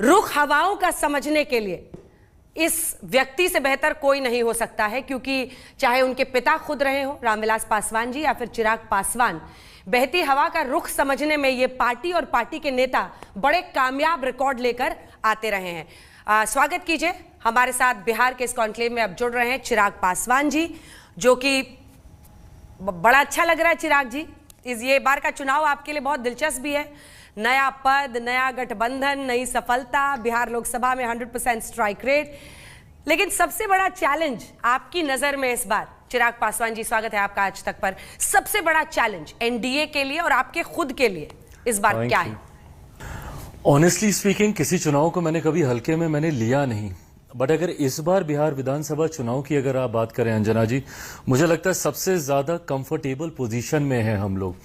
रुख हवाओं का समझने के लिए इस व्यक्ति से बेहतर कोई नहीं हो सकता है, क्योंकि चाहे उनके पिता खुद रहे हो रामविलास पासवान जी या फिर चिराग पासवान, बहती हवा का रुख समझने में ये पार्टी और पार्टी के नेता बड़े कामयाब रिकॉर्ड लेकर आते रहे हैं। स्वागत कीजिए, हमारे साथ बिहार के इस कॉन्क्लेव में अब जुड़ रहे हैं चिराग पासवान जी, जो कि बड़ा अच्छा लग रहा है। चिराग जी, ये बार का चुनाव आपके लिए बहुत दिलचस्प भी है। नया पद, नया गठबंधन, नई सफलता, बिहार लोकसभा में 100% स्ट्राइक रेट, लेकिन सबसे बड़ा चैलेंज आपकी नजर में इस बार, चिराग पासवान जी स्वागत है आपका आज तक पर, सबसे बड़ा चैलेंज एनडीए के लिए और आपके खुद के लिए इस बार क्या है? ऑनेस्टली स्पीकिंग, किसी चुनाव को मैंने कभी हल्के में लिया नहीं, बट अगर इस बार बिहार विधानसभा चुनाव की अगर आप बात करें अंजना जी, मुझे लगता है सबसे ज्यादा कंफर्टेबल पोजीशन में है हम लोग।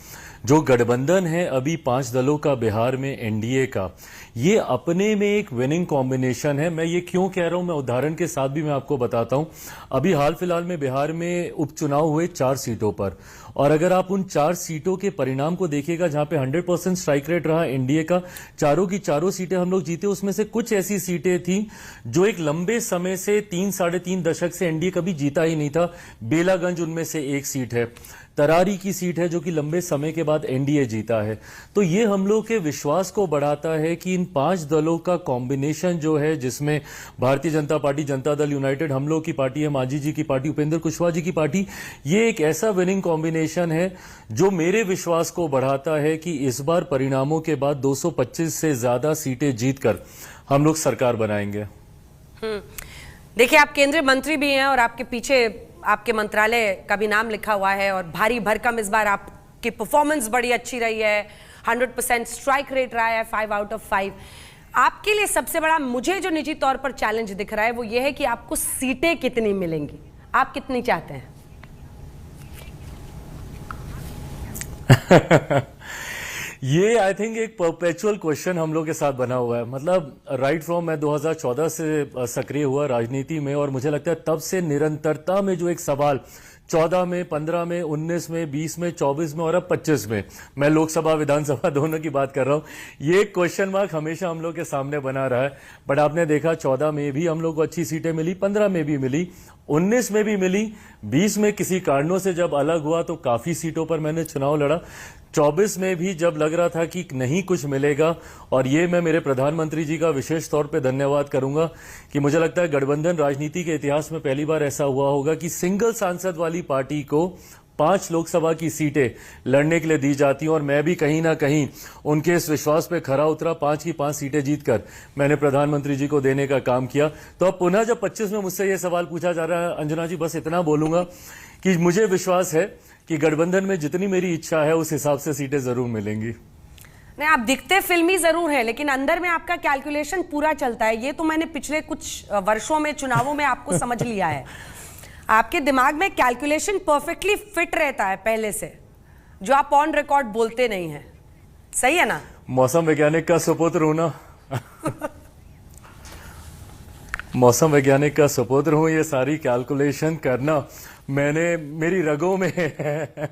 जो गठबंधन है अभी 5 दलों का बिहार में एनडीए का, ये अपने में एक विनिंग कॉम्बिनेशन है। मैं ये क्यों कह रहा हूं, मैं उदाहरण के साथ भी मैं आपको बताता हूं। अभी हाल फिलहाल में बिहार में उपचुनाव हुए 4 सीटों पर, और अगर आप उन 4 सीटों के परिणाम को देखिएगा जहां पे 100% स्ट्राइक रेट रहा एनडीए का, चारों की चारों सीटें हम लोग जीते। उसमें से कुछ ऐसी सीटें थी जो एक लंबे समय से 3-3.5 दशक से एनडीए कभी जीता ही नहीं था। बेलागंज उनमें से एक सीट है, तरारी की सीट है जो कि लंबे समय के बाद एनडीए जीता है। तो ये हम लोग के विश्वास को बढ़ाता है कि इन 5 दलों का कॉम्बिनेशन जो है, जिसमें भारतीय जनता पार्टी, जनता दल यूनाइटेड, हम लोग की पार्टी है, मांझी जी की पार्टी, उपेंद्र कुशवाहा जी की पार्टी, ये एक ऐसा विनिंग कॉम्बिनेशन है जो मेरे विश्वास को बढ़ाता है कि इस बार परिणामों के बाद 225 से ज्यादा सीटें जीतकर हम लोग सरकार बनाएंगे। देखिए, आप केंद्रीय मंत्री भी हैं और आपके पीछे आपके मंत्रालय का भी नाम लिखा हुआ है, और भारी भरकम इस बार आपकी परफॉर्मेंस बड़ी अच्छी रही है। 100% स्ट्राइक रेट रहा है, 5 आउट ऑफ 5। आपके लिए सबसे बड़ा, मुझे जो निजी तौर पर चैलेंज दिख रहा है वो ये है कि आपको सीटें कितनी मिलेंगी, आप कितनी चाहते हैं? ये आई थिंक एक परपेचुअल क्वेश्चन हम लोग के साथ बना हुआ है। मतलब राइट फ्रॉम मैं 2014 से सक्रिय हुआ राजनीति में, और मुझे लगता है तब से निरंतरता में जो एक सवाल 14 में, 15 में, 19 में, 20 में, 24 में और अब 25 में, मैं लोकसभा विधानसभा दोनों की बात कर रहा हूं, ये क्वेश्चन मार्क हमेशा हम लोग के सामने बना रहा है। बट आपने देखा 14 में भी हम लोग को अच्छी सीटें मिली, 15 में भी मिली, 19 में भी मिली, 20 में किसी कारणों से जब अलग हुआ तो काफी सीटों पर मैंने चुनाव लड़ा, 24 में भी जब लग रहा था कि नहीं कुछ मिलेगा। और ये मैं मेरे प्रधानमंत्री जी का विशेष तौर पे धन्यवाद करूंगा कि मुझे लगता है गठबंधन राजनीति के इतिहास में पहली बार ऐसा हुआ होगा कि सिंगल सांसद वाली पार्टी को 5 लोकसभा की सीटें लड़ने के लिए दी जाती हैं, और मैं भी कहीं ना कहीं उनके इस विश्वास पे खरा उतरा। 5 की 5 सीटें जीतकर मैंने प्रधानमंत्री जी को देने का काम किया। तो अब पुनः जब 25 में मुझसे ये सवाल पूछा जा रहा है अंजना जी, बस इतना बोलूंगा कि मुझे विश्वास है कि गठबंधन में जितनी मेरी इच्छा है उस हिसाब से सीटें जरूर मिलेंगी। नहीं, आप दिखते फिल्मी जरूर हैं, लेकिन अंदर में आपका कैलकुलेशन पूरा चलता है। ये तो मैंने पिछले कुछ वर्षों में चुनावों में आपको समझ लिया है। आपके दिमाग में कैलकुलेशन परफेक्टली फिट रहता है पहले से, जो आप ऑन रिकॉर्ड बोलते नहीं हैं। सही है ना? मौसम वैज्ञानिक का सुपुत्र हूं ना। मौसम वैज्ञानिक का सुपुत्र हूं, ये सारी कैलकुलेशन करना मेरी रगों में है।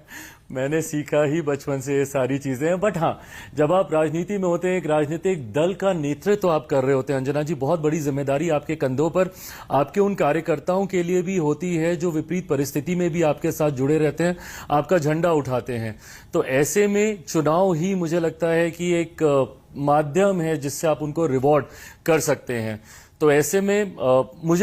मैंने सीखा ही बचपन से ये सारी चीजें हैं। बट हाँ, जब आप राजनीति में होते हैं, एक राजनीतिक दल का नेतृत्व तो आप कर रहे होते हैं अंजना जी, बहुत बड़ी जिम्मेदारी आपके कंधों पर, आपके उन कार्यकर्ताओं के लिए भी होती है जो विपरीत परिस्थिति में भी आपके साथ जुड़े रहते हैं, आपका झंडा उठाते हैं। तो ऐसे में चुनाव ही मुझे लगता है कि एक माध्यम है जिससे आप उनको रिवॉर्ड कर सकते हैं। तो ऐसे में मुझे